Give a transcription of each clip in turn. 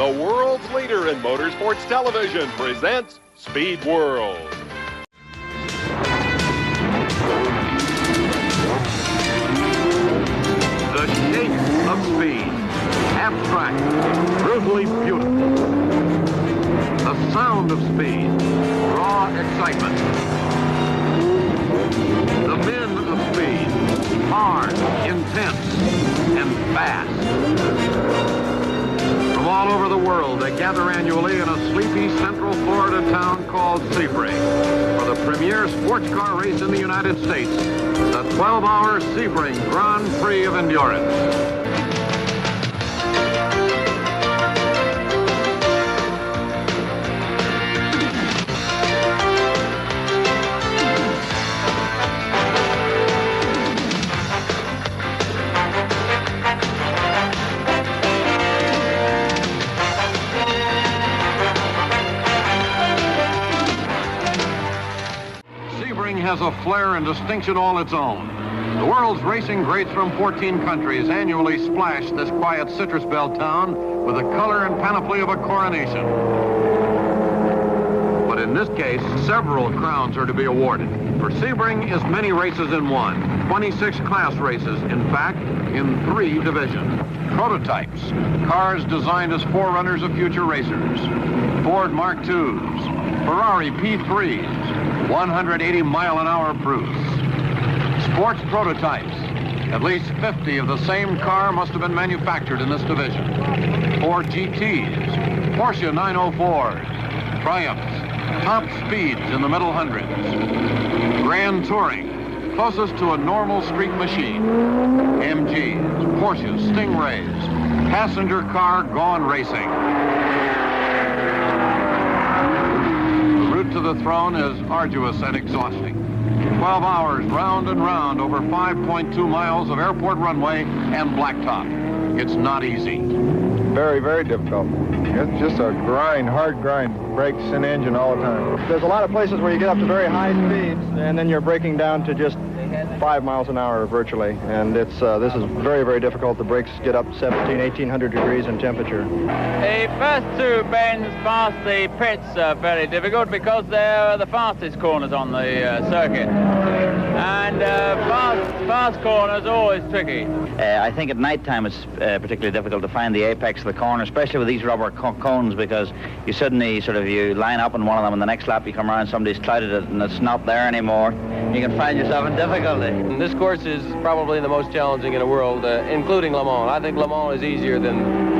the world's leader in motorsports television, presents Speed World. The shape of speed. Abstract, brutally beautiful. The sound of speed. Raw excitement. The men of speed. Hard, intense, and fast. From all over the world, they gather annually in a sleepy Central Florida town called Sebring for the premier sports car race in the United States, the 12-hour Sebring Grand Prix of Endurance. Has a flair and distinction all its own. The world's racing greats from 14 countries annually splash this quiet citrus belt town with the color and panoply of a coronation. But in this case, several crowns are to be awarded. For Sebring is many races in one, 26 class races, in fact, in 3 divisions. Prototypes, cars designed as forerunners of future racers. Ford Mark IIs, Ferrari P3s, 180-mile-an-hour Prix. Sports prototypes. At least 50 of the same car must have been manufactured in this division. Ford GTs, Porsche 904s, Triumphs, top speeds in the middle hundreds. Grand Touring, closest to a normal street machine. MGs, Porsches, Stingrays, passenger car gone racing. To the throne is arduous and exhausting. 12 hours round and round over 5.2 miles of airport runway and blacktop. It's not easy. Very, very difficult. It's just a grind, hard grind. Brakes and engine all the time. There's a lot of places where you get up to very high speeds and then you're braking down to just 5 miles an hour virtually, and this is very, very difficult. The brakes get up 1,800 degrees in temperature. The first 2 bends past the pits are very difficult because they're the fastest corners on the circuit, and fast corners are always tricky. I think at night time it's particularly difficult to find the apex of the corner, especially with these rubber cones, because you suddenly you line up in one of them and the next lap you come around, somebody's clouded it and it's not there anymore. You can find yourself in difficulty. This course is probably the most challenging in the world, including Le Mans. I think Le Mans is easier than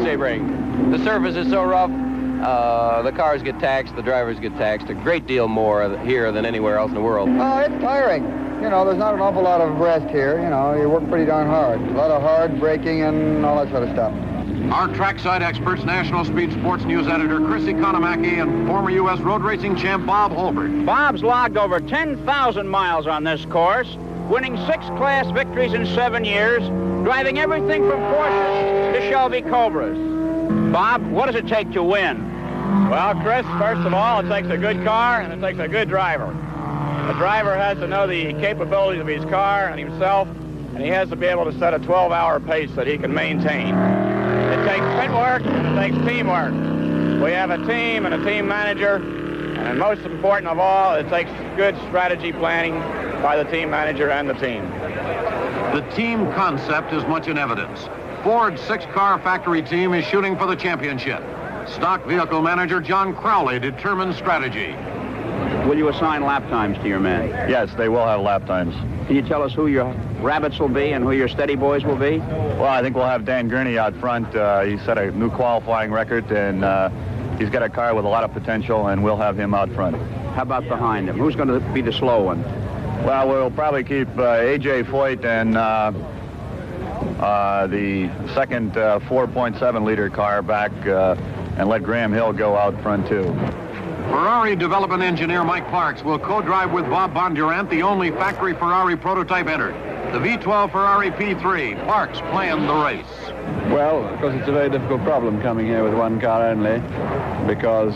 Sebring. The surface is so rough, the cars get taxed, the drivers get taxed a great deal more here than anywhere else in the world. Oh, it's tiring. You know, there's not an awful lot of rest here. You know, you work pretty darn hard. A lot of hard braking and all that sort of stuff. Our trackside experts, National Speed Sports News editor Chris Economaki and former U.S. road racing champ Bob Holbert. Bob's logged over 10,000 miles on this course, winning 6 class victories in 7 years, driving everything from Porsches to Shelby Cobras. Bob, what does it take to win? Well, Chris, first of all, it takes a good car and it takes a good driver. The driver has to know the capabilities of his car and himself, and he has to be able to set a 12-hour pace that he can maintain. It takes pit work and it takes teamwork. We have a team and a team manager, and most important of all, it takes good strategy planning by the team manager and the team. The team concept is much in evidence. Ford's 6-car factory team is shooting for the championship. Stock vehicle manager John Crowley determines strategy. Will you assign lap times to your men? Yes, they will have lap times. Can you tell us who your rabbits will be and who your steady boys will be? Well, I think we'll have Dan Gurney out front. He set a new qualifying record, and he's got a car with a lot of potential, and we'll have him out front. How about behind him? Who's going to be the slow one? Well, we'll probably keep A.J. Foyt and the second 4.7-liter car back and let Graham Hill go out front, too. Ferrari development engineer Mike Parks will co-drive with Bob Bondurant, the only factory Ferrari prototype entered. The V12 Ferrari P3. Parks planned the race. Well, of course, it's a very difficult problem coming here with one car only, because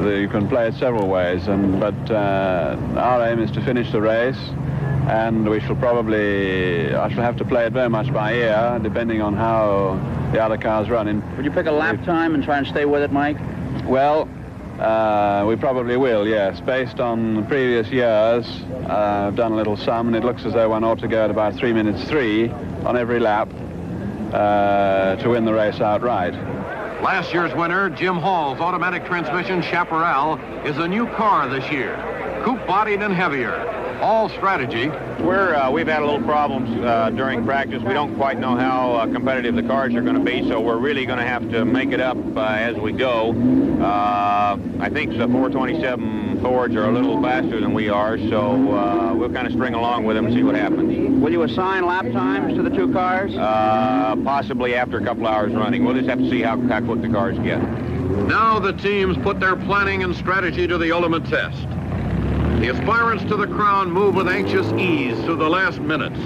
you can play it several ways. But our aim is to finish the race, and I shall have to play it very much by ear, depending on how the other cars running. Would you pick a lap time and try and stay with it, Mike? Well, we probably will, yes. Based on previous years, I've done a little sum, and it looks as though one ought to go at about 3 minutes 3 on every lap to win the race outright. Last year's winner, Jim Hall's automatic transmission Chaparral, is a new car this year, coupe-bodied and heavier. All strategy. We've had a little problems during practice. We don't quite know how competitive the cars are going to be, so we're really going to have to make it up as we go. I think the 427 Fords are a little faster than we are, so we'll kind of string along with them and see what happens. Will you assign lap times to the two cars? Possibly after a couple hours running. We'll just have to see how quick the cars get. Now the teams put their planning and strategy to the ultimate test. The aspirants to the crown move with anxious ease through the last minutes.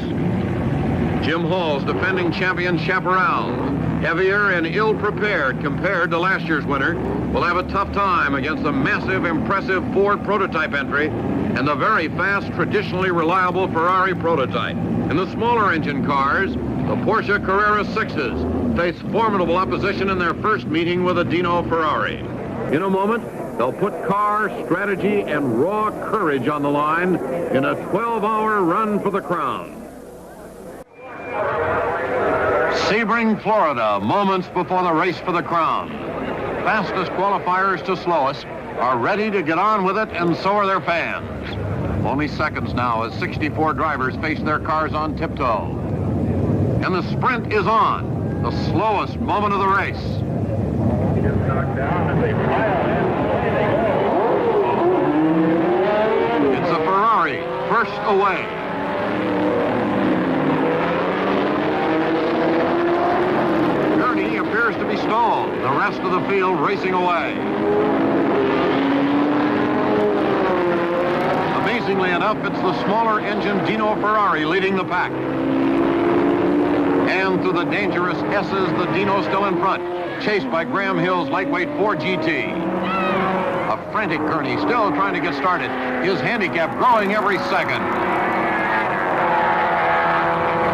Jim Hall's defending champion Chaparral, heavier and ill-prepared compared to last year's winner, will have a tough time against the massive, impressive Ford prototype entry and the very fast, traditionally reliable Ferrari prototype. In the smaller engine cars, the Porsche Carrera 6s face formidable opposition in their first meeting with a dino-ferrari. In a moment, they'll put car, strategy, and raw courage on the line in a 12-hour run for the crown. Sebring, Florida, moments before the race for the crown. Fastest qualifiers to slowest are ready to get on with it, and so are their fans. Only seconds now as 64 drivers face their cars on tiptoe. And the sprint is on, the slowest moment of the race. It's a Ferrari, first away. Gurney appears to be stalled. The rest of the field racing away. Amazingly enough, it's the smaller engine dino-ferrari leading the pack. And through the dangerous S's, the Dino's still in front, chased by Graham Hill's lightweight Ford GT. A frantic Gurney still trying to get started. His handicap growing every second.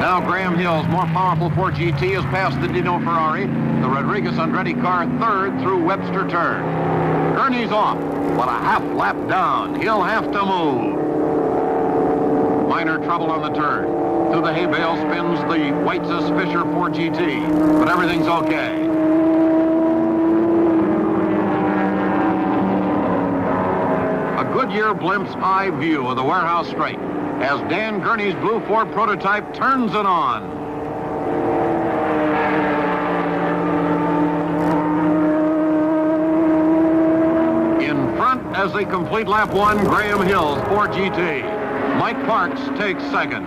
Now Graham Hill's more powerful Ford GT has passed the Dino Ferrari. The Rodriguez Andretti car third through Webster Turn. Gurney's off, but a half lap down. He'll have to move. Minor trouble on the turn. Through the hay bale spins the White's Fisher Ford GT, but everything's okay. Goodyear blimps eye view of the warehouse straight as Dan Gurney's blue Ford prototype turns it on. In front as they complete lap one, Graham Hill's Ford GT. Mike Parks takes second.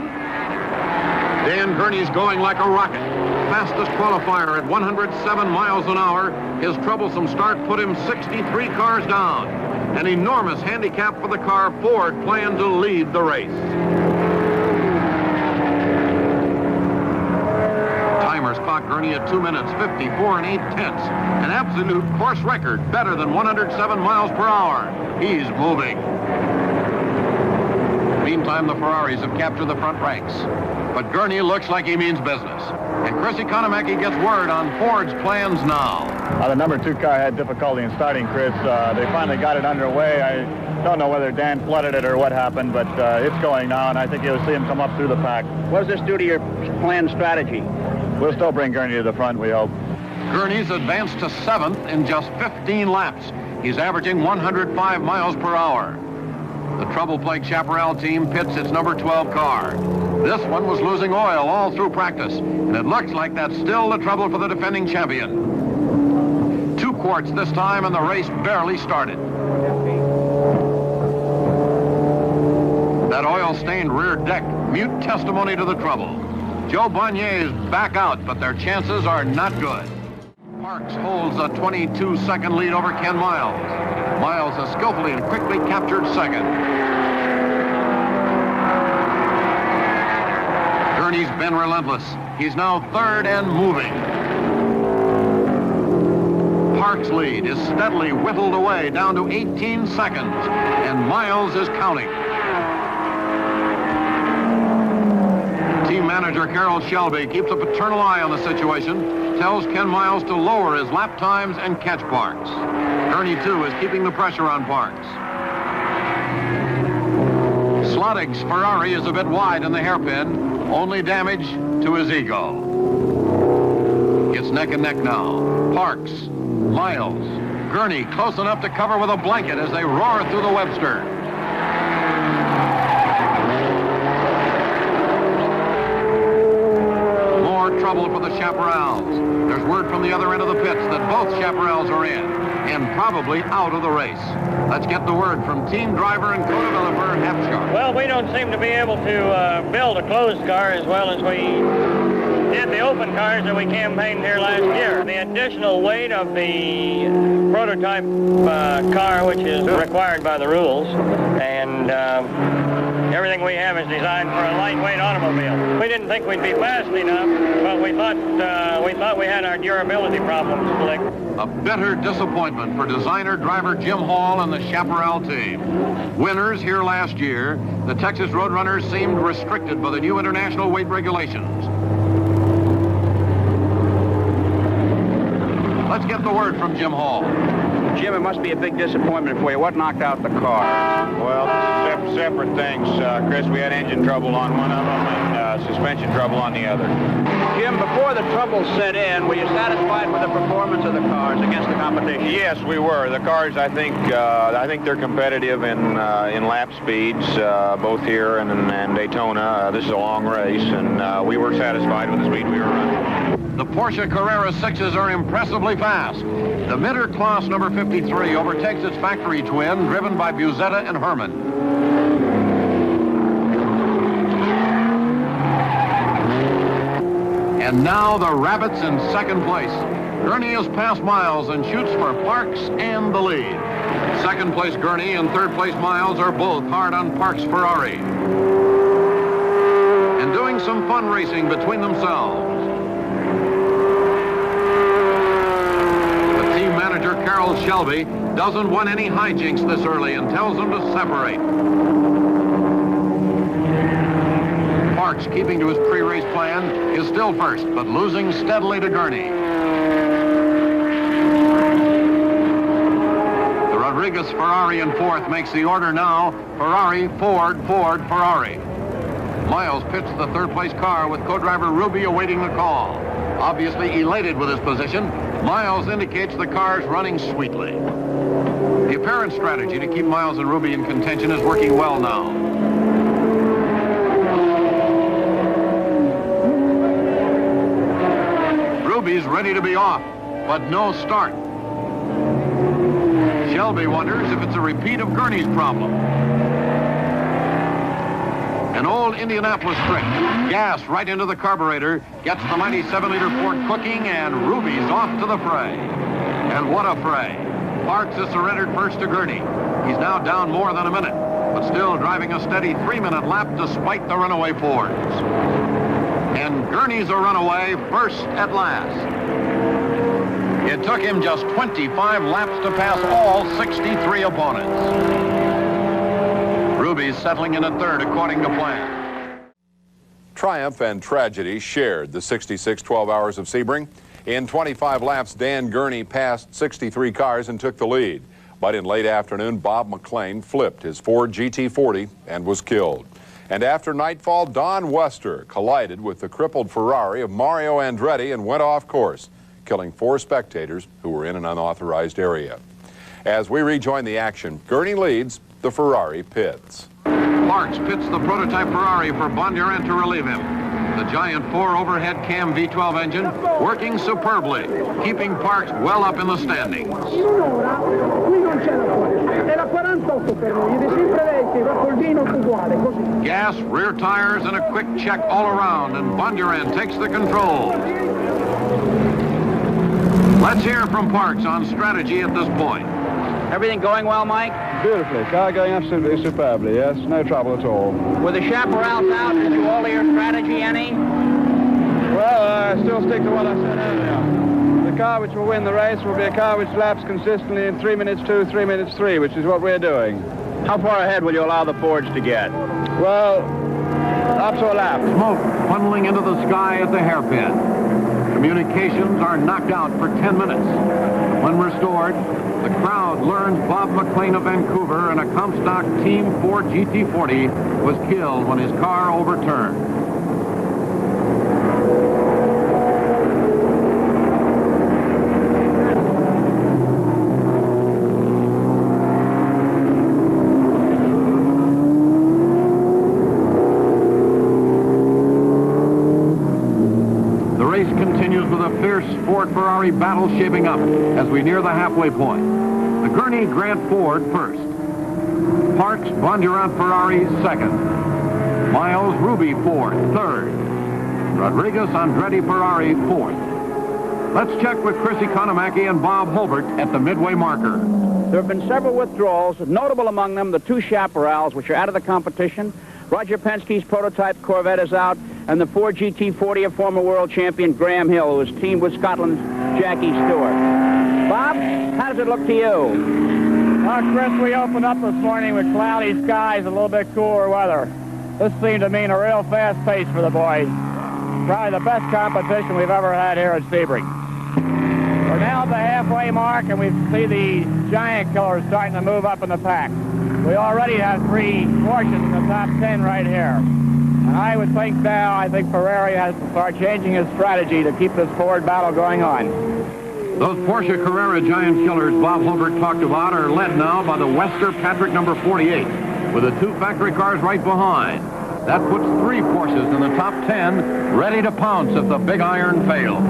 Dan Gurney's going like a rocket. Fastest qualifier at 107 miles an hour. His troublesome start put him 63 cars down. An enormous handicap for the car Ford planned to lead the race. Timers clock Gurney at 2 minutes, 54 and 8 tenths. An absolute course record, better than 107 miles per hour. He's moving. Meantime, the Ferraris have captured the front ranks. But Gurney looks like he means business. And Chris Economaki gets word on Ford's plans now. The number 2 car had difficulty in starting, Chris. They finally got it underway. I don't know whether Dan flooded it or what happened, but it's going now, and I think you'll see him come up through the pack. What does this do to your planned strategy? We'll still bring Gurney to the front, we hope. Gurney's advanced to 7th in just 15 laps. He's averaging 105 miles per hour. The trouble-plagued Chaparral team pits its number 12 car. This one was losing oil all through practice, and it looks like that's still the trouble for the defending champion. 2 quarts this time, and the race barely started. That oil-stained rear deck, mute testimony to the trouble. Joe Bonier's back out, but their chances are not good. Parks holds a 22-second lead over Ken Miles. Miles has skillfully and quickly captured second. Gurney's been relentless. He's now third and moving. Parks' lead is steadily whittled away down to 18 seconds, and Miles is counting. Team manager Carroll Shelby keeps a paternal eye on the situation. tells Ken Miles to lower his lap times and catch Parks. Gurney, too, is keeping the pressure on Parks. Slottig's Ferrari is a bit wide in the hairpin. Only damage to his ego. It's neck and neck now. Parks, Miles, Gurney close enough to cover with a blanket as they roar through the Webster. More trouble for the chaparrals. There's word from the other end of the pits that both chaparrals are in and probably out of the race. Let's get the word from team driver and co-developer Hepshaw. Well, we don't seem to be able to build a closed car as well as we did the open cars that we campaigned here last year. The additional weight of the prototype car, which is required by the rules, and everything we have is designed for a lightweight automobile. We didn't think we'd be fast enough, but we thought we had our durability problems licked. A bitter disappointment for designer driver Jim Hall and the Chaparral team. Winners here last year, the Texas Roadrunners seemed restricted by the new international weight regulations. Let's get the word from Jim Hall. Jim, it must be a big disappointment for you. What knocked out the car? Well, separate things, Chris. We had engine trouble on one of them and suspension trouble on the other. Jim, before the trouble set in, were you satisfied with the performance of the cars against the competition? Yes, we were. The cars, I think they're competitive in lap speeds, both here and Daytona. This is a long race, and we were satisfied with the speed we were running. The Porsche Carrera 6s are impressively fast. The Minter Class number 53 overtakes its factory twin, driven by Buzetta and Herman. And now the Rabbits in second place. Gurney has passed Miles and shoots for Parks and the lead. Second place Gurney and third place Miles are both hard on Parks' Ferrari. And doing some fun racing between themselves. Manager Carroll Shelby doesn't want any hijinks this early and tells them to separate. Parks, keeping to his pre-race plan, is still first, but losing steadily to Gurney. The Rodriguez Ferrari in fourth makes the order now. Ferrari, Ford, Ford, Ferrari. Miles pits the third-place car with co-driver Ruby awaiting the call. Obviously elated with his position, Miles indicates the car's running sweetly. The apparent strategy to keep Miles and Ruby in contention is working well now. Ruby's ready to be off, but no start. Shelby wonders if it's a repeat of Gurney's problem. An old Indianapolis trick. Gas right into the carburetor, gets the 97-liter Ford cooking, and Ruby's off to the fray. And what a fray. Parks has surrendered first to Gurney. He's now down more than a minute, but still driving a steady 3-minute lap despite the runaway Fords. And Gurney's a runaway first at last. It took him just 25 laps to pass all 63 opponents. Ruby's settling in at third according to plan. Triumph and tragedy shared the 66 12 hours of Sebring. In 25 laps, Dan Gurney passed 63 cars and took the lead. But in late afternoon, Bob McLean flipped his Ford GT40 and was killed. And after nightfall, Don Wester collided with the crippled Ferrari of Mario Andretti and went off course, killing 4 spectators who were in an unauthorized area. As we rejoin the action, Gurney leads, the Ferrari pits. Parks pits the prototype Ferrari for Bondurant to relieve him. The giant 4 overhead cam V12 engine working superbly, keeping Parks well up in the standings. Gas, rear tires, and a quick check all around, and Bondurant takes the controls. Let's hear from Parks on strategy at this point. Everything going well, Mike? Beautifully. Car going absolutely superbly, yes. No trouble at all. With the chaparrals out, did you alter your strategy any? Well, I still stick to what I said earlier. The car which will win the race will be a car which laps consistently in 3 minutes 2, 3 minutes 3, which is what we're doing. How far ahead will you allow the Fords to get? Well, up to a lap. Smoke funneling into the sky at the hairpin. Communications are knocked out for 10 minutes. When restored, the crowd learns Bob McLean of Vancouver in a Comstock Team Ford GT40 was killed when his car overturned. Ford Ferrari battle shaping up as we near the halfway point. The Gurney Grant Ford first. Parks Bondurant Ferrari second. Miles Ruby Ford third. Rodriguez Andretti Ferrari fourth. Let's check with Chris Economaki and Bob Holbert at the midway marker. There have been several withdrawals, notable among them the two Chaparrals, which are out of the competition. Roger Penske's prototype Corvette is out, and the Ford GT40 of former world champion Graham Hill, who was teamed with Scotland's Jackie Stewart. Bob, how does it look to you? Well, Chris, we opened up this morning with cloudy skies and a little bit cooler weather. This seemed to mean a real fast pace for the boys. Probably the best competition we've ever had here at Sebring. We're now at the halfway mark, and we see the giant killers starting to move up in the pack. We already have 3 Porsches in the top 10 right here. And I would think now, I think Ferrari has to start changing his strategy to keep this Ford battle going on. Those Porsche Carrera giant killers Bob Holbert talked about are led now by the Wester Patrick number 48, with the 2 factory cars right behind. That puts 3 Porsches in the top 10, ready to pounce if the big iron fails.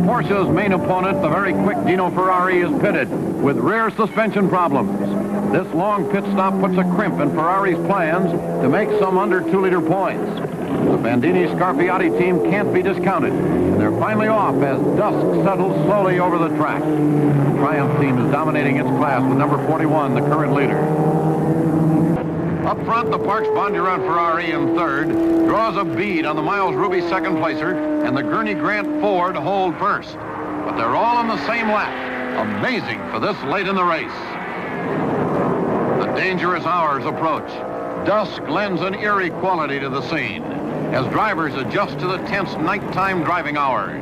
Porsche's main opponent, the very quick dino-ferrari, is pitted with rear suspension problems. This long pit stop puts a crimp in Ferrari's plans to make some under 2-liter points. The Bandini-Scarpiotti team can't be discounted. They're finally off as dusk settles slowly over the track. The Triumph team is dominating its class with number 41, the current leader. Up front, the Parks Bondurant Ferrari in third draws a bead on the Miles Ruby second placer and the Gurney Grant Ford hold first. But they're all on the same lap. Amazing for this late in the race. The dangerous hours approach. Dusk lends an eerie quality to the scene as drivers adjust to the tense nighttime driving hours.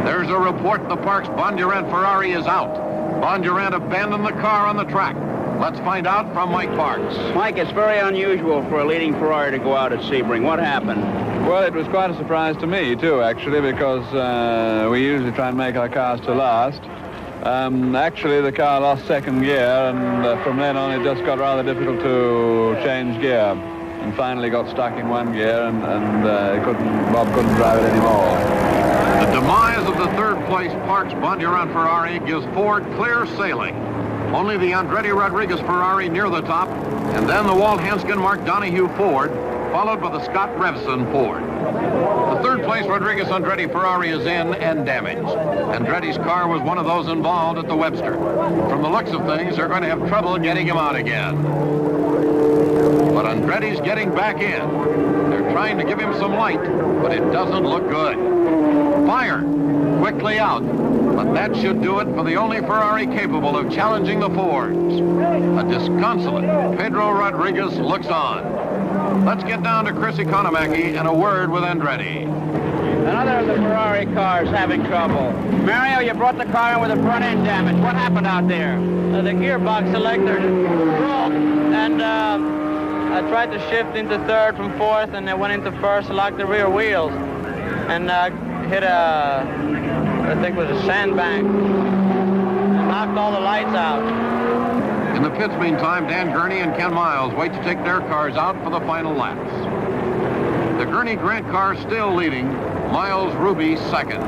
There's a report the Parks Bondurant Ferrari is out. Bondurant abandoned the car on the track. Let's find out from Mike Parks. Mike, it's very unusual for a leading Ferrari to go out at Sebring. What happened? Well, it was quite a surprise to me, too, actually, because we usually try and make our cars to last. Actually, the car lost second gear, and from then on, it just got rather difficult to change gear. And finally got stuck in 1 gear, and Bob couldn't drive it anymore. The demise of the third-place Parks Bondurant Ferrari gives Ford clear sailing. Only the Andretti Rodriguez Ferrari near the top, and then the Walt Hanskin Mark Donohue Ford, followed by the Scott Revson Ford. The third-place Rodriguez Andretti Ferrari is in and damaged. Andretti's car was one of those involved at the Webster. From the looks of things, they're going to have trouble getting him out again. But Andretti's getting back in. They're trying to give him some light, but it doesn't look good. Fire! Quickly out. But that should do it for the only Ferrari capable of challenging the Fords. A disconsolate Pedro Rodriguez looks on. Let's get down to Chris Economaki and a word with Andretti. Another of the Ferrari cars having trouble. Mario, you brought the car in with a front end damage. What happened out there? The gearbox selector broke, and I tried to shift into third from fourth, and I went into first, locked the rear wheels, and hit I think it was a sandbank, and knocked all the lights out. In the pits, meantime, Dan Gurney and Ken Miles wait to take their cars out for the final laps. The Gurney Grant car still leading, Miles Ruby second.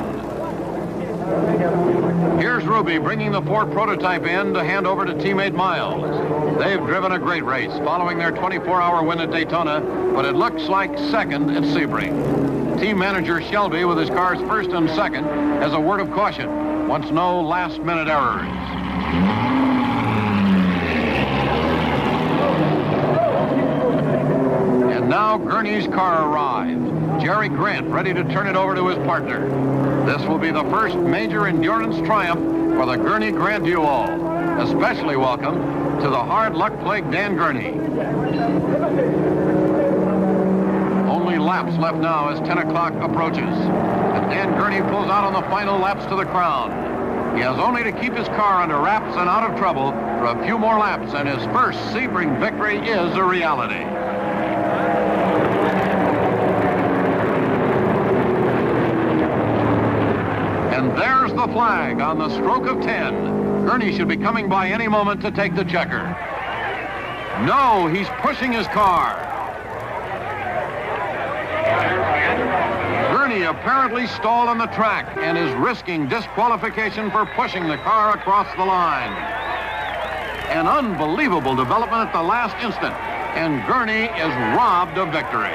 Here's Ruby bringing the Ford prototype in to hand over to teammate Miles. They've driven a great race following their 24-hour win at Daytona, but it looks like second at Sebring. Team manager Shelby, with his cars first and second, has a word of caution. Wants no last-minute errors. And now Gurney's car arrives. Jerry Grant ready to turn it over to his partner. This will be the first major endurance triumph for the Gurney Grand Duo. Especially welcome to the hard luck-plagued Dan Gurney. Only laps left now as 10 o'clock approaches. And Dan Gurney pulls out on the final laps to the crown. He has only to keep his car under wraps and out of trouble for a few more laps, and his first Sebring victory is a reality. And there's the flag on the stroke of 10. Gurney should be coming by any moment to take the checker. No, he's pushing his car. Gurney apparently stalled on the track and is risking disqualification for pushing the car across the line. An unbelievable development at the last instant, and Gurney is robbed of victory.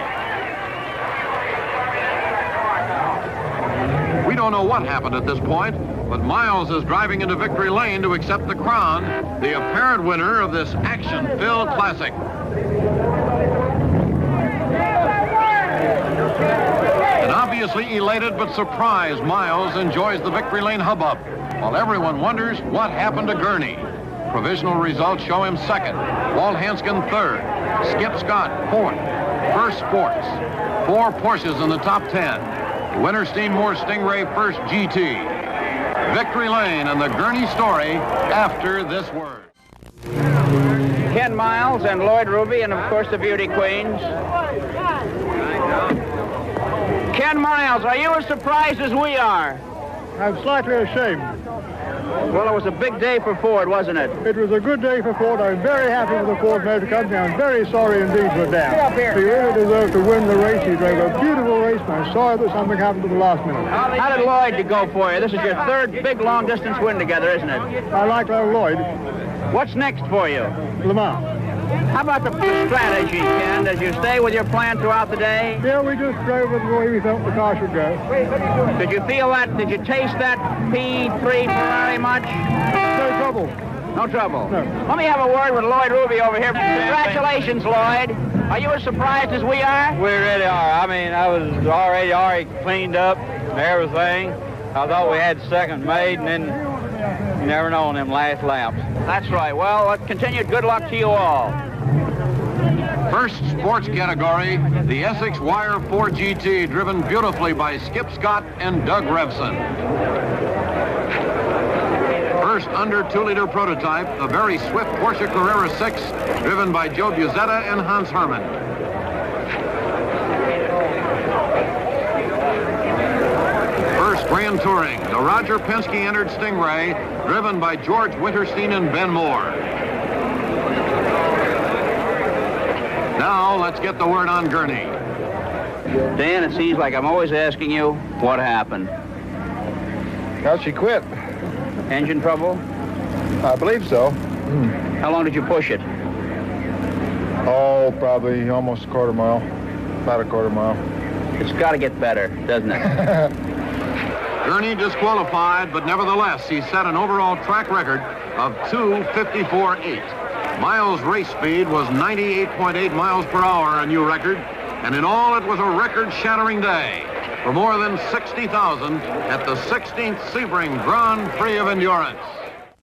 We don't know what happened at this point, but Miles is driving into victory lane to accept the crown, the apparent winner of this action-filled classic. And obviously elated but surprised, Miles enjoys the victory lane hubbub, while everyone wonders what happened to Gurney. Provisional results show him second, Walt Hanskin third, Skip Scott fourth, First Sports, 4 Porsches in the top 10, Winterstein Moore Stingray First GT. Victory lane and the Gurney story after this word. Ken Miles and Lloyd Ruby, and of course the beauty queens. Ken Miles, are you as surprised as we are? I'm slightly ashamed. Well, it was a big day for Ford, wasn't it? It was a good day for Ford. I'm very happy with the Ford Motor Company. I'm very sorry indeed for Dan. He really deserved to win the race. He drove a beautiful race, and I'm sorry that something happened at the last minute. How did Lloyd go for you? This is your third big long-distance win together, isn't it? I like Lloyd. What's next for you? Le Mans. How about the strategy, Ken? Did you stay with your plan throughhout the day? Yeah, we just drove it the way we thought the car should go. Did you feel that? Did you taste that P3 Ferrari much? No trouble. No trouble? No. Let me have a word with Lloyd Ruby over here. Congratulations, Lloyd. Are you as surprised as we are? We really are. I mean, I was already cleaned up and everything. I thought we had second made, and then you never know on them last laps. That's right. Well, continued good luck to you all. First sports category, the Essex Wire Ford GT, driven beautifully by Skip Scott and Doug Revson. First under 2-liter prototype, the very swift Porsche Carrera 6, driven by Joe Buzetta and Hans Hermann. First Grand Touring, the Roger Penske-entered Stingray, driven by George Winterstein and Ben Moore. Now, let's get the word on Gurney. Dan, it seems like I'm always asking you what happened. Well, she quit. Engine trouble? I believe so. How long did you push it? Oh, probably almost a quarter mile. About a quarter mile. It's got to get better, doesn't it? Gurney disqualified, but nevertheless, he set an overall track record of 2:54.8. Miles' race speed was 98.8 miles per hour, a new record, and in all it was a record-shattering day for more than 60,000 at the 16th Sebring Grand Prix of Endurance.